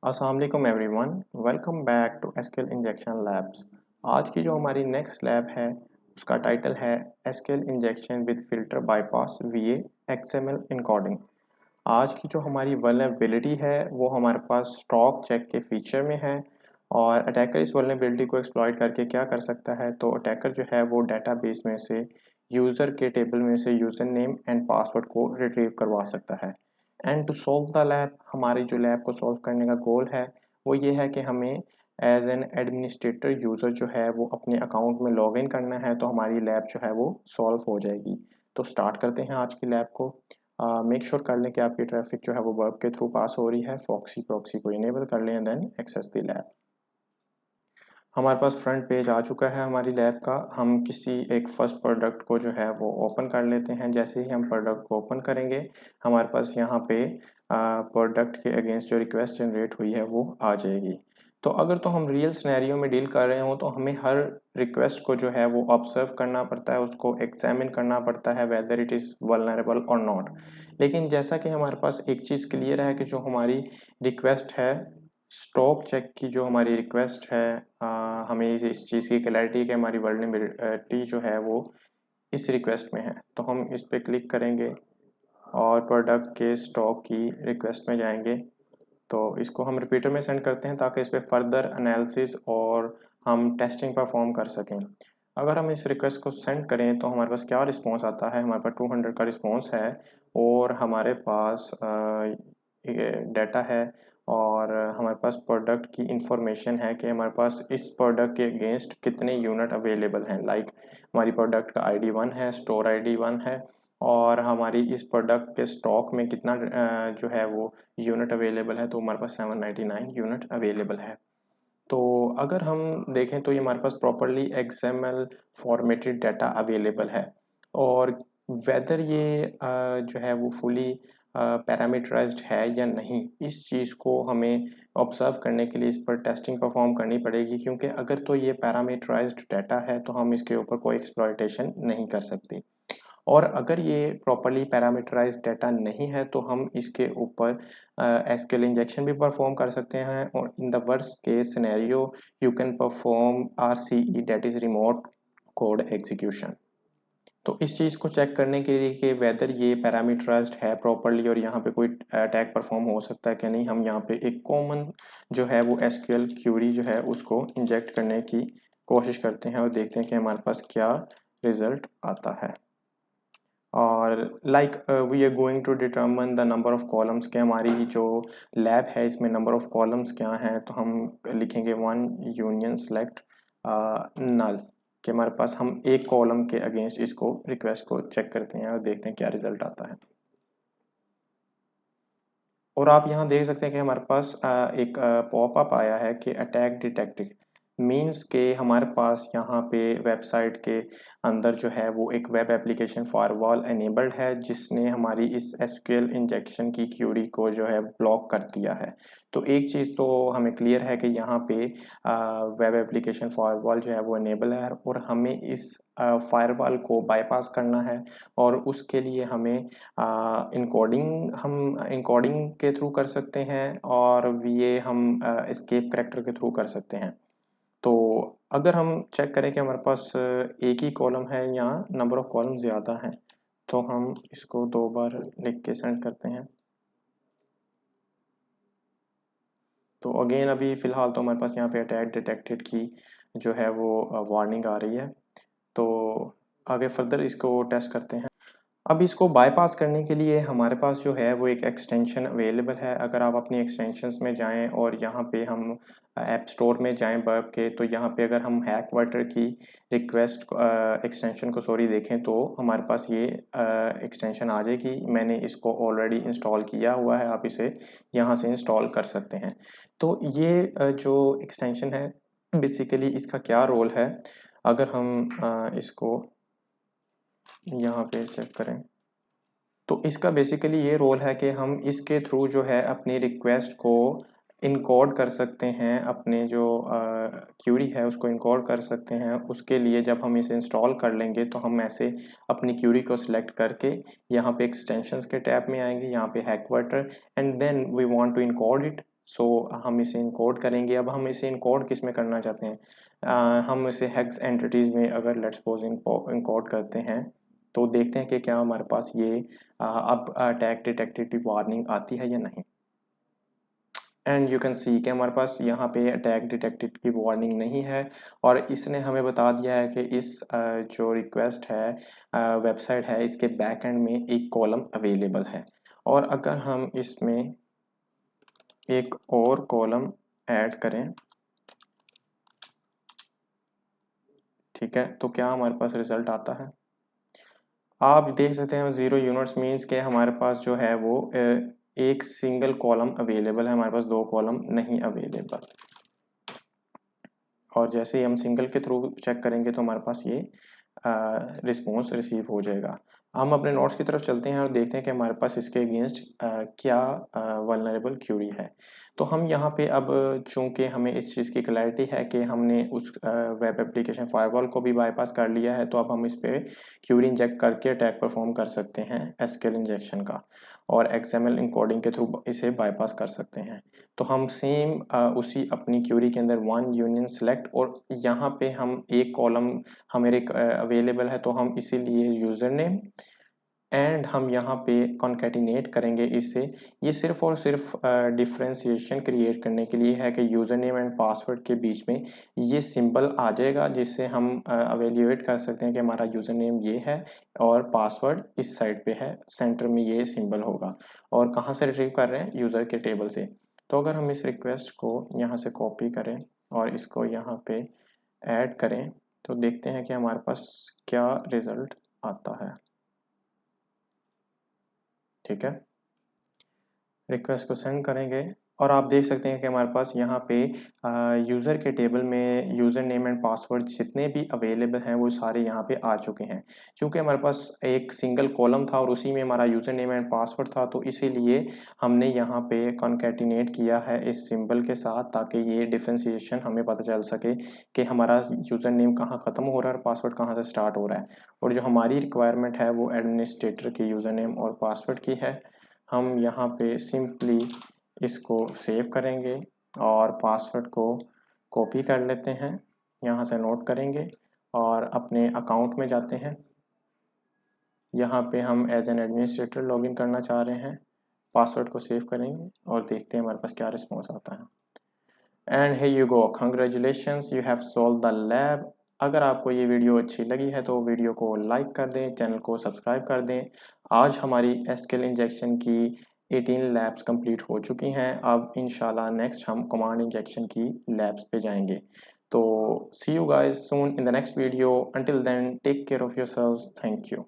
अस्सलाम वालेकुम everyone, welcome back to SQL injection labs. आज की जो हमारी नेक्स्ट लैब है उसका टाइटल है SQL injection with filter bypass वीए XML encoding. आज की जो हमारी वल्नरेबिलिटी है वो हमारे पास स्टॉक चेक के फीचर में है और अटैकर इस वल्नरेबिलिटी को एक्सप्लॉइट करके क्या कर सकता है, तो अटैकर जो है वो डेटाबेस में से यूज़र के टेबल में से यूज़र नेम एंड पासवर्ड को रिट्रीव करवा सकता है। And to solve the lab, हमारी जो लैब को सॉल्व करने का गोल है वो ये है कि हमें एज एन एडमिनिस्ट्रेटर यूज़र जो है वो अपने अकाउंट में लॉग इन करना है, तो हमारी लैब जो है वो सॉल्व हो जाएगी। तो स्टार्ट करते हैं आज की लैब को। मेक श्योर कर लें कि आपकी ट्रैफिक जो है वो वर्ब के थ्रू पास हो रही है। फॉक्सी प्रॉक्सी को इनेबल कर लें, देन एक्सेस द लैब। हमारे पास फ्रंट पेज आ चुका है हमारी लैब का। हम किसी एक फर्स्ट प्रोडक्ट को जो है वो ओपन कर लेते हैं। जैसे ही हम प्रोडक्ट को ओपन करेंगे हमारे पास यहाँ पे प्रोडक्ट के अगेंस्ट जो रिक्वेस्ट जनरेट हुई है वो आ जाएगी। तो अगर तो हम रियल सिनेरियो में डील कर रहे हो तो हमें हर रिक्वेस्ट को जो है वो ऑब्जर्व करना पड़ता है, उसको एग्जामिन करना पड़ता है वेदर इट इज़ वल्नरेबल और नॉट। लेकिन जैसा कि हमारे पास एक चीज़ क्लियर है कि जो हमारी रिक्वेस्ट है, स्टॉक चेक की जो हमारी रिक्वेस्ट है, हमें इस चीज़ की क्लैरिटी है कि हमारी वल्नरेबिलिटी जो है वो इस रिक्वेस्ट में है। तो हम इस पे क्लिक करेंगे और प्रोडक्ट के स्टॉक की रिक्वेस्ट में जाएंगे। तो इसको हम रिपीटर में सेंड करते हैं ताकि इस पे फर्दर एनालिसिस और हम टेस्टिंग परफॉर्म कर सकें। अगर हम इस रिक्वेस्ट को सेंड करें तो हमारे पास क्या रिस्पॉन्स आता है, हमारे पास 200 का रिस्पॉन्स है और हमारे पास डाटा है और हमारे पास प्रोडक्ट की इंफॉर्मेशन है कि हमारे पास इस प्रोडक्ट के अगेंस्ट कितने यूनिट अवेलेबल हैं। लाइक हमारी प्रोडक्ट का आईडी 1 है, स्टोर आईडी 1 है और हमारी इस प्रोडक्ट के स्टॉक में कितना जो है वो यूनिट अवेलेबल है, तो हमारे पास 799 यूनिट अवेलेबल है। तो अगर हम देखें तो ये हमारे पास properly XML formatted data available है और वेदर ये जो है वो फुली पैरामीटराइज्ड है या नहीं, इस चीज़ को हमें ऑब्जर्व करने के लिए इस पर टेस्टिंग परफॉर्म करनी पड़ेगी, क्योंकि अगर तो ये पैरामीटराइज्ड डाटा है तो हम इसके ऊपर कोई एक्सप्लॉयटेशन नहीं कर सकते और अगर ये प्रॉपरली पैरामीटराइज्ड डाटा नहीं है तो हम इसके ऊपर एसक्यूएल इंजेक्शन भी परफॉर्म कर सकते हैं और in the worst case scenario you can perform RCE, that is remote code execution. तो इस चीज़ को चेक करने के लिए कि वेदर ये पैरामीटराइज्ड है प्रॉपरली और यहाँ पे कोई अटैक परफॉर्म हो सकता है कि नहीं, हम यहाँ पे एक कॉमन जो है वो एसक्यूएल क्यूरी जो है उसको इंजेक्ट करने की कोशिश करते हैं और देखते हैं कि हमारे पास क्या रिजल्ट आता है। और like we are going to determine the number of columns के हमारी जो लैब है इसमें नंबर ऑफ कॉलम्स क्या हैं, तो हम लिखेंगे 1 यूनियन सेलेक्ट नल कि हमारे पास हम एक कॉलम के अगेंस्ट इसको रिक्वेस्ट को चेक करते हैं और देखते हैं क्या रिजल्ट आता है। और आप यहाँ देख सकते हैं कि हमारे पास एक पॉपअप आया है कि अटैक डिटेक्टेड, मींस के हमारे पास यहाँ पे वेबसाइट के अंदर जो है वो एक वेब एप्लीकेशन फायरवॉल एनेबल्ड है जिसने हमारी इस एसक्यूएल इंजेक्शन की क्यूरी को जो है ब्लॉक कर दिया है। तो एक चीज़ तो हमें क्लियर है कि यहाँ पे वेब एप्लीकेशन फायरवॉल जो है वो एनेबल है और हमें इस फायरवॉल को बाईपास करना है और उसके लिए हमें इनकोडिंग के थ्रू कर सकते हैं और वीए हम एस्केप करैक्टर के थ्रू कर सकते हैं। तो अगर हम चेक करें कि हमारे पास एक ही कॉलम है या नंबर ऑफ कॉलम ज़्यादा हैं, तो हम इसको 2 बार लिख के सेंड करते हैं। तो अगेन अभी फ़िलहाल तो हमारे पास यहाँ पे अटैक डिटेक्टेड की जो है वो वार्निंग आ रही है। तो आगे फर्दर इसको टेस्ट करते हैं। अब इसको बाईपास करने के लिए हमारे पास जो है वो एक एक्सटेंशन अवेलेबल है। अगर आप अपनी एक्सटेंशंस में जाएं और यहाँ पे हम ऐप स्टोर में जाएं बर्ब के, तो यहाँ पे अगर हम हैक वाटर की रिक्वेस्ट एक्सटेंशन को देखें तो हमारे पास ये एक्सटेंशन आ जाएगी। मैंने इसको ऑलरेडी इंस्टॉल किया हुआ है, आप इसे यहाँ से इंस्टॉल कर सकते हैं। तो ये जो एक्सटेंशन है बेसिकली इसका क्या रोल है, अगर हम इसको यहाँ पे चेक करें तो इसका बेसिकली ये रोल है कि हम इसके थ्रू जो है अपनी रिक्वेस्ट को इनकोड कर सकते हैं, अपने जो क्यूरी है उसको इनकोड कर सकते हैं। उसके लिए जब हम इसे इंस्टॉल कर लेंगे तो हम ऐसे अपनी क्यूरी को सिलेक्ट करके यहाँ पे एक्सटेंशंस के टैब में आएंगे, यहाँ पे hack water and then we want to encode it. So हम इसे इनकोड करेंगे। अब हम इसे इनकोड किस में करना चाहते हैं, हम इसे हेक्स एंटिटीज में अगर लेट्स सपोज इनकोड करते हैं तो देखते हैं कि क्या हमारे पास ये अब टैग डिटेक्टेड की वार्निंग आती है या नहीं। एंड यू कैन सी कि हमारे पास यहाँ पे अटैक डिटेक्टेड की वार्निंग नहीं है, और इसने हमें बता दिया है कि इस जो रिक्वेस्ट है वेबसाइट है इसके बैक एंड में एक कॉलम अवेलेबल है। और अगर हम इसमें एक और कॉलम ऐड करें, ठीक है, तो क्या हमारे पास रिजल्ट आता है, आप देख सकते हैं 0 यूनिट्स मीन्स के हमारे पास जो है वो एक सिंगल कॉलम अवेलेबल है, हमारे पास दो कॉलम नहीं अवेलेबल। और जैसे ही हम सिंगल के थ्रू चेक करेंगे तो हमारे पास ये रिस्पॉन्स रिसीव हो जाएगा। हम अपने नोट्स की तरफ चलते हैं और देखते हैं कि हमारे पास इसके अगेंस्ट क्या वल्नरेबल क्यूरी है। तो हम यहाँ पे अब चूंकि हमें इस चीज़ की क्लैरिटी है कि हमने उस वेब एप्लीकेशन फायरवॉल को भी बाईपास कर लिया है, तो अब हम इस पे क्यूरी इंजेक्ट करके अटैक परफॉर्म कर सकते हैं एसक्यूएल इंजेक्शन का, और एक्सएमएल इनकोडिंग के थ्रू इसे बाईपास कर सकते हैं। तो हम सेम उसी अपनी क्यूरी के अंदर वन यूनियन सेलेक्ट, और यहाँ पे हम एक कॉलम हमारे अवेलेबल है तो हम इसीलिए यूजर नेम एंड हम यहाँ पे कॉन्केटिनेट करेंगे इसे। ये सिर्फ और सिर्फ डिफ्रेंशिएशन क्रिएट करने के लिए है कि यूजर नेम एंड पासवर्ड के बीच में ये सिंबल आ जाएगा, जिससे हम अवेल्यूएट कर सकते हैं कि हमारा यूजर नेम ये है और पासवर्ड इस साइड पे है, सेंटर में ये सिंबल होगा। और कहाँ से रिट्रीव कर रहे हैं, यूजर के टेबल से। तो अगर हम इस रिक्वेस्ट को यहाँ से कॉपी करें और इसको यहाँ पे ऐड करें तो देखते हैं कि हमारे पास क्या रिजल्ट आता है। ठीक है, रिक्वेस्ट को सेंड करेंगे और आप देख सकते हैं कि हमारे पास यहाँ पे यूज़र के टेबल में यूज़र नेम एंड पासवर्ड जितने भी अवेलेबल हैं वो सारे यहाँ पे आ चुके हैं। क्योंकि हमारे पास एक सिंगल कॉलम था और उसी में हमारा यूज़र नेम एंड पासवर्ड था, तो इसीलिए हमने यहाँ पे कॉन्केटिनेट किया है इस सिंबल के साथ, ताकि ये डिफ्रेंशिएशन हमें पता चल सके कि हमारा यूज़र नेम कहाँ ख़त्म हो रहा है और पासवर्ड कहाँ से स्टार्ट हो रहा है। और जो हमारी रिक्वायरमेंट है वो एडमिनिस्ट्रेटर के यूज़र नेम और पासवर्ड की है। हम यहाँ पे सिंपली इसको सेव करेंगे और पासवर्ड को कॉपी कर लेते हैं, यहाँ से नोट करेंगे और अपने अकाउंट में जाते हैं। यहाँ पे हम एज एन एडमिनिस्ट्रेटर लॉगिन करना चाह रहे हैं, पासवर्ड को सेव करेंगे और देखते हैं हमारे पास क्या रिस्पॉन्स आता है। And here you go, congratulations you have solved the lab। अगर आपको ये वीडियो अच्छी लगी है तो वीडियो को लाइक कर दें, चैनल को सब्सक्राइब कर दें। आज हमारी एसक्यूएल इंजेक्शन की 18 लैब्स कंप्लीट हो चुकी हैं। अब इंशाल्लाह नेक्स्ट हम कमांड इंजेक्शन की लैब्स पे जाएंगे। तो see you guys soon in the next video, until then take care of yourselves, thank you.